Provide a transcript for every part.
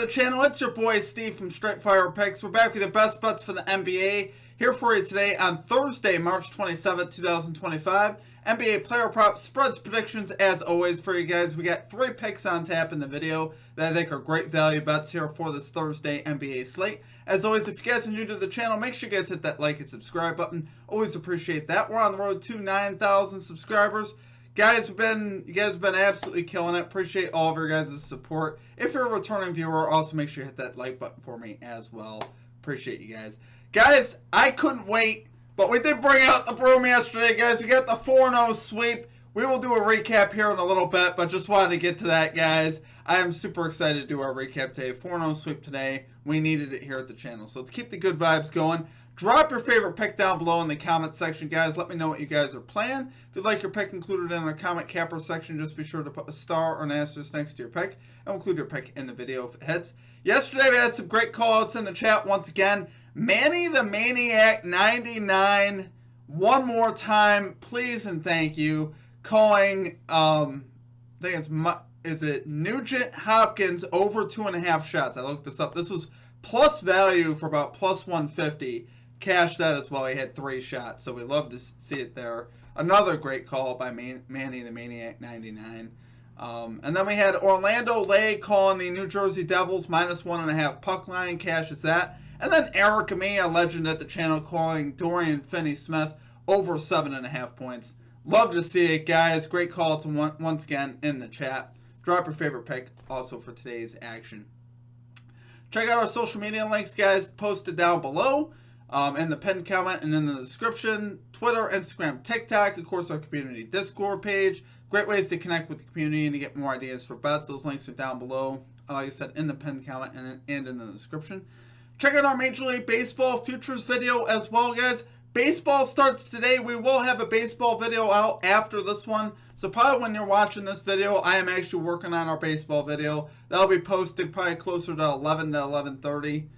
the channel. It's your boy Steve from Straight Fire Picks. We're back with the best bets for the NBA. Here for you today on Thursday, March 27th, 2025. NBA player props, spreads, predictions, as always for you guys. We got 3 picks on tap in the video that I think are great value bets here for this Thursday NBA slate. As always, if you guys are new to the channel, make sure you guys hit that like and subscribe button. Always appreciate that. We're on the road to 9,000 subscribers. You guys have been absolutely killing it. Appreciate all of your guys' support. If you're a returning viewer, also make sure you hit that like button for me as well. Appreciate you guys. Guys, I couldn't wait, but we did bring out the broom yesterday, guys. We got the 4-0 sweep. We will do a recap here in a little bit, but just wanted to get to that, guys. I am super excited to do our recap today. 4-0 sweep today. We needed it here at the channel. So let's keep the good vibes going. Drop your favorite pick down below in the comment section, guys. Let me know what you guys are playing. If you'd like your pick included in our comment capper section, just be sure to put a star or an asterisk next to your pick, and we'll include your pick in the video if it hits. Yesterday, we had some great call-outs in the chat once again. Manny the Maniac 99, one more time, please and thank you. Calling, I think is it Nugent Hopkins over 2.5 shots. I looked this up. This was plus value for about plus 150. Cashed that as well. He had 3 shots, so we love to see it there. Another great call by Manny the Maniac 99. And then we had Orlando Lay calling the New Jersey Devils minus 1.5 puck line. Cashes that. And then Eric Me, a legend at the channel, calling Dorian Finney-Smith over 7.5 points. Love to see it, guys. Great call to once again in the chat. Drop your favorite pick also for today's action. Check out our social media links, guys, posted down below in the pinned comment and in the description. Twitter, Instagram, TikTok, of course, our community Discord page. Great ways to connect with the community and to get more ideas for bets. Those links are down below, like I said, in the pinned comment and in the description. Check out our Major League Baseball futures video as well, guys. Baseball starts today. We will have a baseball video out after this one. So probably when you're watching this video, I am actually working on our baseball video. That'll be posted probably closer to 11 to 11:30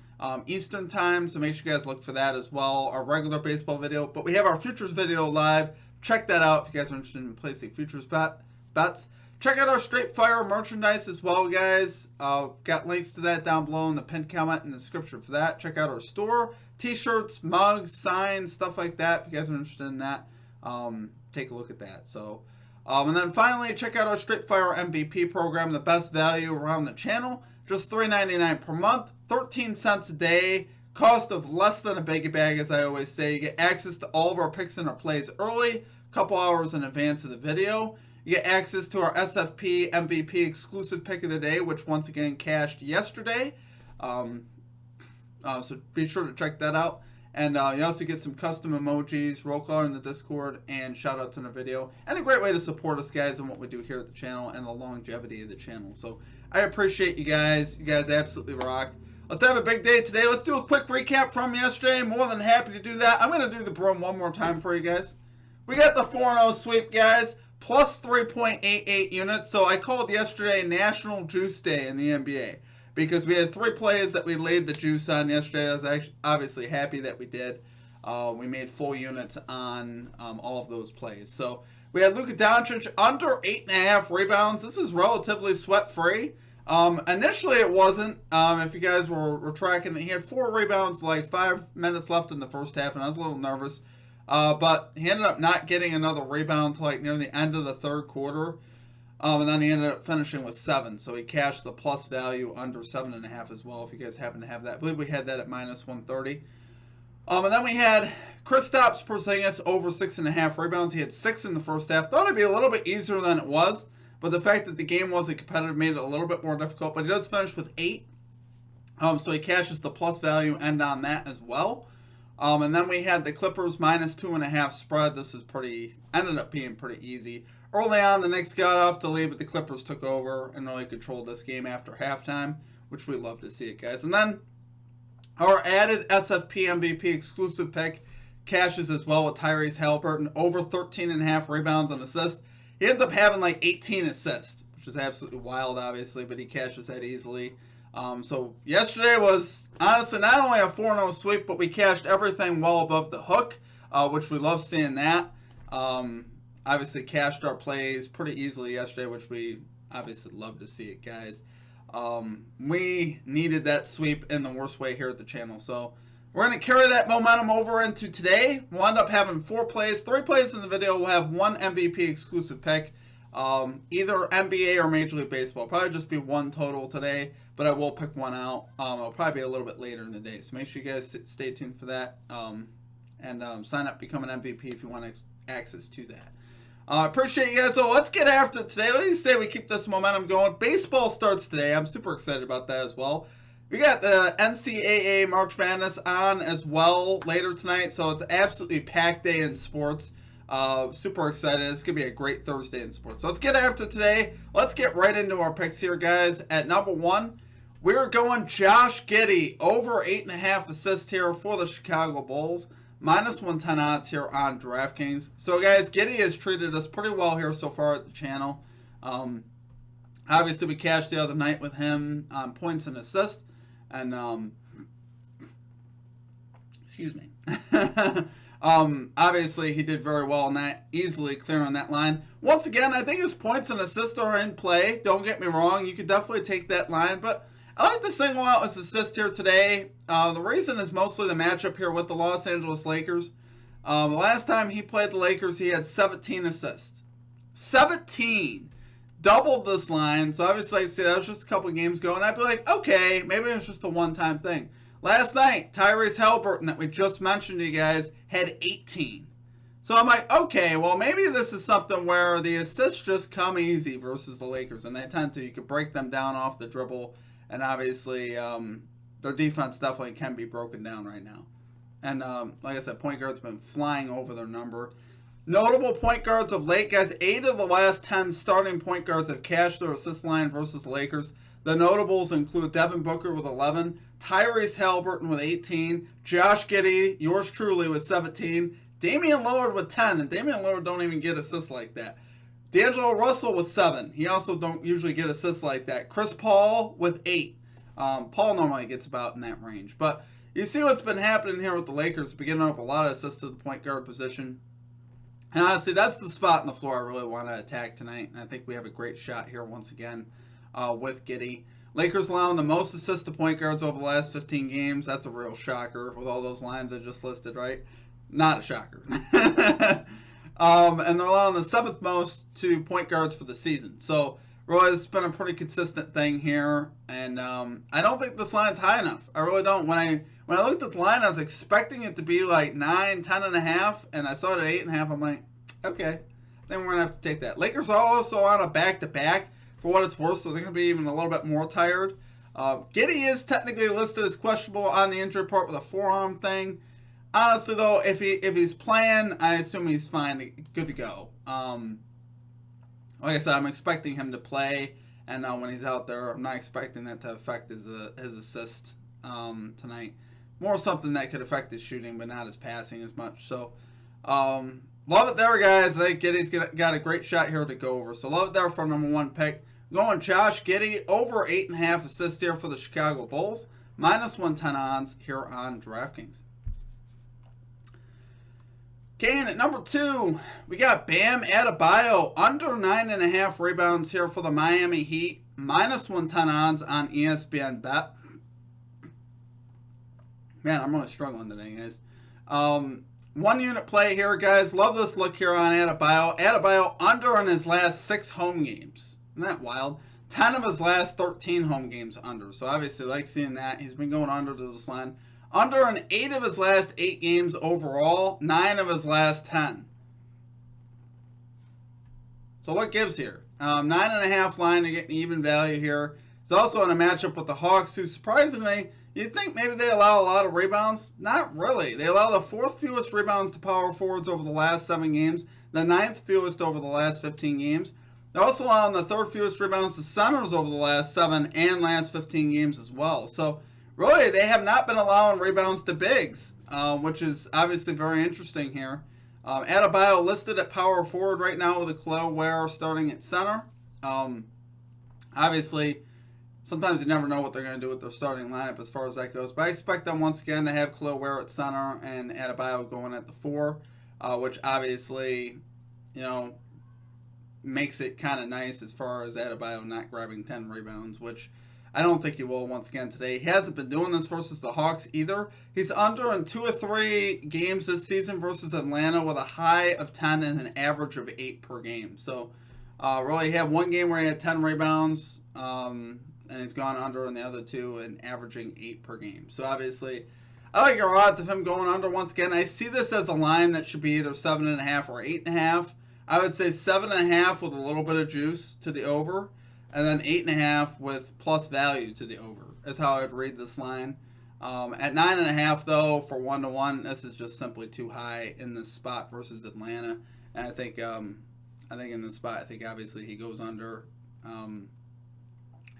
Eastern time. So make sure you guys look for that as well. Our regular baseball video. But we have our futures video live. Check that out if you guys are interested in placing futures bets. Check out our Straight Fire merchandise as well, guys. Got links to that down below in the pinned comment and the description for that. Check out our store. T-shirts, mugs, signs, stuff like that. If you guys are interested in that, take a look at that. So, and then finally, check out our Straight Fire MVP program, the best value around the channel. Just $3.99 per month, 13 cents a day. Cost of less than a biggie bag, as I always say. You get access to all of our picks and our plays early, a couple hours in advance of the video. You get access to our SFP MVP exclusive pick of the day, which once again cashed yesterday. So be sure to check that out. And you also get some custom emojis, roll call in the Discord, and shout outs in the video. And a great way to support us, guys, and what we do here at the channel and the longevity of the channel. So I appreciate you guys. You guys absolutely rock. Let's have a big day today. Let's do a quick recap from yesterday. More than happy to do that. I'm going to do the broom one more time for you guys. We got the 4-0 sweep, guys. Plus 3.88 units. So I called yesterday National Juice Day in the NBA. Because we had 3 plays that we laid the juice on yesterday. I was actually obviously happy that we did. We made full units on all of those plays. So we had Luka Doncic under 8.5 rebounds. This is relatively sweat-free. Initially it wasn't. If you guys were tracking it, he had 4 rebounds, like 5 minutes left in the first half, and I was a little nervous. But he ended up not getting another rebound until like near the end of the third quarter. And then he ended up finishing with 7. So he cashed the plus value under 7.5 as well, if you guys happen to have that. I believe we had that at minus 130. And then we had Kristaps Porzingis over 6.5 rebounds. He had 6 in the first half. Thought it'd be a little bit easier than it was. But the fact that the game wasn't competitive made it a little bit more difficult. But he does finish with 8. So he cashes the plus value end on that as well. And then we had the Clippers minus 2.5 spread. This was ended up being pretty easy. Early on, the Knicks got off the lead, but the Clippers took over and really controlled this game after halftime, which we love to see it, guys. And then our added SFP MVP exclusive pick cashes as well with Tyrese Haliburton over 13.5 rebounds and assists. He ends up having like 18 assists, which is absolutely wild, obviously, but he cashes that easily. So yesterday was honestly not only a 4-0 sweep, but we cashed everything well above the hook, which we love seeing that. Obviously cashed our plays pretty easily yesterday, which we obviously love to see it, guys. We needed that sweep in the worst way here at the channel. So we're going to carry that momentum over into today. We'll end up having 4 plays. 3 plays in the video. We'll have 1 MVP exclusive pick. Either NBA or Major League Baseball. Probably just be 1 total today, but I will pick 1 out. It'll probably be a little bit later in the day. So make sure you guys stay tuned for that. And sign up, become an MVP if you want access to that. Appreciate you guys. So let's get after it today. Let me say we keep this momentum going. Baseball starts today. I'm super excited about that as well. We got the NCAA March Madness on as well later tonight. So it's absolutely packed day in sports. Super excited. It's going to be a great Thursday in sports. So let's get after today. Let's get right into our picks here, guys. At number 1, we're going Josh Giddey. Over 8.5 assists here for the Chicago Bulls. Minus 110 odds here on DraftKings. So, guys, Giddey has treated us pretty well here so far at the channel. Obviously, we cashed the other night with him on points and assists. And, excuse me. Obviously, he did very well on that, easily clearing that line. Once again, I think his points and assists are in play. Don't get me wrong. You could definitely take that line, but I like to single out his assist here today. The reason is mostly the matchup here with the Los Angeles Lakers. The last time he played the Lakers, he had 17 assists. 17! Doubled this line. So obviously, I'd say that was just a couple of games ago. And I'd be like, okay, maybe it's just a one-time thing. Last night, Tyrese Halliburton, that we just mentioned to you guys, had 18. So I'm like, okay, well, maybe this is something where the assists just come easy versus the Lakers. And they tend to. You could break them down off the dribble. And obviously, their defense definitely can be broken down right now. And like I said, point guards been flying over their number. Notable point guards of late, guys. 8 of the last 10 starting point guards have cashed their assist line versus the Lakers. The notables include Devin Booker with 11, Tyrese Halliburton with 18, Josh Giddey, yours truly, with 17, Damian Lillard with 10, and Damian Lillard don't even get assists like that. D'Angelo Russell with 7. He also don't usually get assists like that. Chris Paul with 8. Paul normally gets about in that range. But you see what's been happening here with the Lakers, beginning up a lot of assists to the point guard position. And honestly, that's the spot on the floor I really want to attack tonight. And I think we have a great shot here once again with Giddey. Lakers allowing the most assists to point guards over the last 15 games. That's a real shocker with all those lines I just listed, right? Not a shocker. And they're allowing the 7th most to point guards for the season. So, really, it's been a pretty consistent thing here. And I don't think this line's high enough. I really don't. When I looked at the line, I was expecting it to be like 9, 10.5. And I saw it at 8.5. I'm like, okay. Then we're going to have to take that. Lakers are also on a back-to-back for what it's worth. So, they're going to be even a little bit more tired. Giddey is technically listed as questionable on the injury report with a forearm thing. Honestly, though, if he's playing, I assume he's fine, good to go. Like I said, I'm expecting him to play, and when he's out there, I'm not expecting that to affect his assist tonight. More something that could affect his shooting, but not his passing as much. So, love it there, guys. I think Giddey's got a great shot here to go over. So, love it there for number 1 pick. Going Josh Giddey, over 8.5 assists here for the Chicago Bulls. Minus 110 odds here on DraftKings. Okay, and at number 2, we got Bam Adebayo, under 9.5 rebounds here for the Miami Heat. Minus 110 odds on ESPN Bet. Man, I'm really struggling today, guys. 1 unit play here, guys. Love this look here on Adebayo. Adebayo under in his last 6 home games. Isn't that wild? 10 of his last 13 home games under. So obviously, like seeing that. He's been going under to this line. Under in 8 of his last 8 games overall, 9 of his last 10. So what gives here? 9.5 line to get an even value here. He's also in a matchup with the Hawks, who surprisingly, you'd think maybe they allow a lot of rebounds. Not really. They allow the 4th fewest rebounds to power forwards over the last 7 games, the 9th fewest over the last 15 games. They're also allowing the 3rd fewest rebounds to centers over the last 7 and last 15 games as well. So, really, they have not been allowing rebounds to bigs, which is obviously very interesting here. Adebayo listed at power forward right now with a Khalil Ware starting at center. Obviously, sometimes you never know what they're going to do with their starting lineup as far as that goes. But I expect them once again to have Khalil Ware at center and Adebayo going at the 4, which obviously, makes it kind of nice as far as Adebayo not grabbing 10 rebounds, which I don't think he will once again today. He hasn't been doing this versus the Hawks either. He's under in 2 or 3 games this season versus Atlanta with a high of 10 and an average of 8 per game. So, really, he had one game where he had 10 rebounds, and he's gone under in the other 2 and averaging 8 per game. So, obviously, I like your odds of him going under once again. I see this as a line that should be either 7.5 or 8.5. I would say 7.5 with a little bit of juice to the over. And then 8.5 with plus value to the over is how I'd read this line. At 9.5 though, for 1-to-1, this is just simply too high in this spot versus Atlanta. And I think in this spot, I think obviously he goes under. And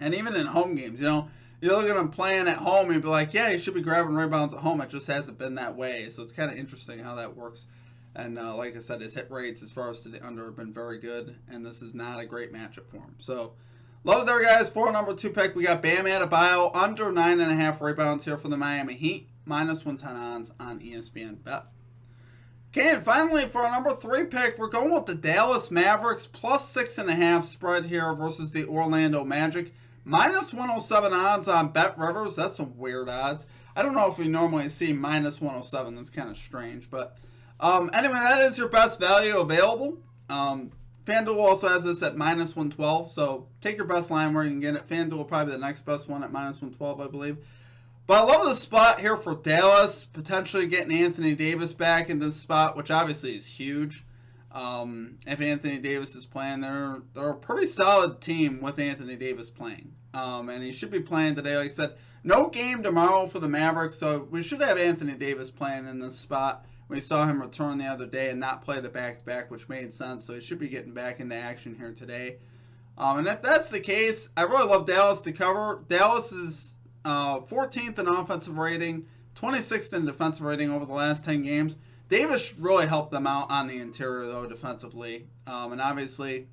even in home games, you look at him playing at home, you'd be like, yeah, he should be grabbing rebounds at home. It just hasn't been that way. So it's kind of interesting how that works. And like I said, his hit rates as far as to the under have been very good. And this is not a great matchup for him. So love it there, guys. For number 2 pick, we got Bam Adebayo under 9.5 rebounds here for the Miami Heat. Minus 110 odds on ESPN Bet. Okay, and finally for our number 3 pick, we're going with the Dallas Mavericks. Plus 6.5 spread here versus the Orlando Magic. Minus 107 odds on Bet Rivers. That's some weird odds. I don't know if we normally see minus 107. That's kind of strange. But anyway, that is your best value available. FanDuel also has this at minus 112, so take your best line where you can get it. FanDuel will probably be the next best one at minus 112, I believe. But I love the spot here for Dallas, potentially getting Anthony Davis back in this spot, which obviously is huge. If Anthony Davis is playing, they're a pretty solid team with Anthony Davis playing. And he should be playing today, like I said. No game tomorrow for the Mavericks, so we should have Anthony Davis playing in this spot. We saw him return the other day and not play the back-to-back, which made sense. So he should be getting back into action here today. And if that's the case, I really love Dallas to cover. Dallas is 14th in offensive rating, 26th in defensive rating over the last 10 games. Davis really helped them out on the interior, though, defensively. And obviously,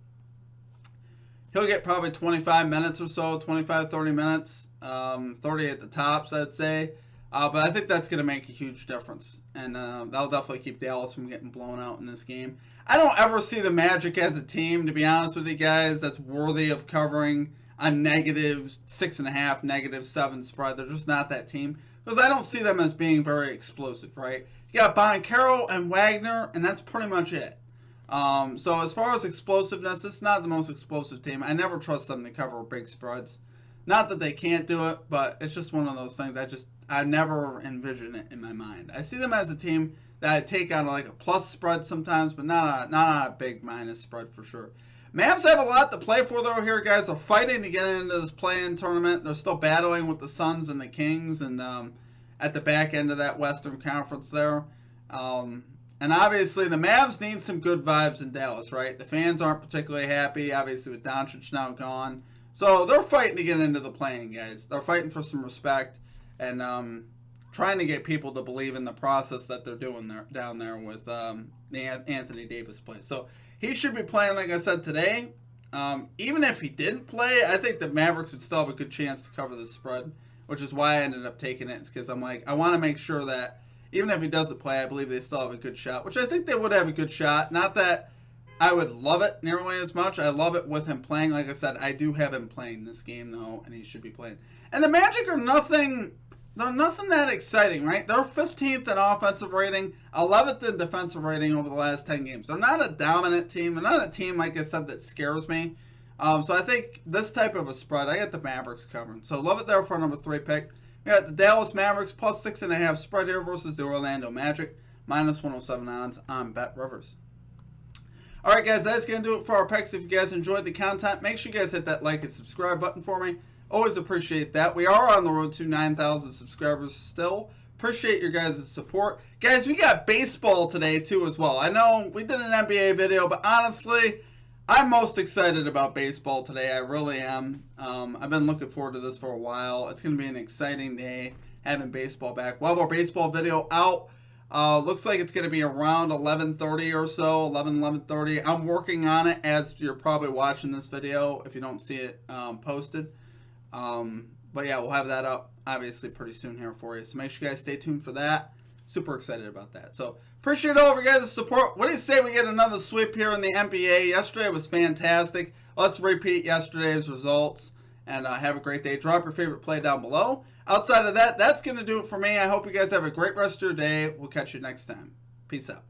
he'll get probably 25 minutes or so, 25, 30 minutes, 30 at the tops, I'd say. But I think that's going to make a huge difference. And that'll definitely keep Dallas from getting blown out in this game. I don't ever see the Magic as a team, to be honest with you guys, that's worthy of covering a negative 6.5, negative 7 spread. They're just not that team. Because I don't see them as being very explosive, right? You got Boncaro and Wagner, and that's pretty much it. So as far as explosiveness, it's not the most explosive team. I never trust them to cover big spreads. Not that they can't do it, but it's just one of those things I never envision it in my mind. I see them as a team that I take on like a plus spread sometimes, but not on a big minus spread for sure. Mavs have a lot to play for though here, guys. They're fighting to get into this play-in tournament. They're still battling with the Suns and the Kings and at the back end of that Western Conference there. And obviously the Mavs need some good vibes in Dallas, right? The fans aren't particularly happy, obviously with Doncic now gone. So they're fighting to get into the play-in, guys. They're fighting for some respect and trying to get people to believe in the process that they're doing down there with the Anthony Davis play. So he should be playing, like I said, today. Even if he didn't play, I think the Mavericks would still have a good chance to cover the spread, which is why I ended up taking it. It's because I'm like, I want to make sure that even if he doesn't play, I believe they still have a good shot, which I think they would have a good shot. Not that I would love it nearly as much. I love it with him playing. Like I said, I do have him playing this game, though, and he should be playing. And the Magic are nothing that exciting, right? They're 15th in offensive rating, 11th in defensive rating over the last 10 games. They're not a dominant team. They're not a team, like I said, that scares me. So I think this type of a spread, I got the Mavericks covering. So love it there for number 3 pick. We got the Dallas Mavericks plus 6.5 spread here versus the Orlando Magic. Minus 107 odds on Bet Rivers. Alright guys, that's going to do it for our picks. If you guys enjoyed the content, make sure you guys hit that like and subscribe button for me. Always appreciate that. We are on the road to 9,000 subscribers still. Appreciate your guys' support. Guys, we got baseball today too as well. I know we did an NBA video, but honestly, I'm most excited about baseball today. I really am. I've been looking forward to this for a while. It's going to be an exciting day having baseball back. We'll have our baseball video out. Looks like it's going to be around 11:30 or so, 11:30. I'm working on it as you're probably watching this video if you don't see it posted. But yeah, we'll have that up obviously pretty soon here for you. So make sure you guys stay tuned for that. Super excited about that. So appreciate all of your guys' support. What do you say we get another sweep here in the NBA? Yesterday was fantastic. Let's repeat yesterday's results And have a great day. Drop your favorite play down below. Outside of that, that's going to do it for me. I hope you guys have a great rest of your day. We'll catch you next time. Peace out.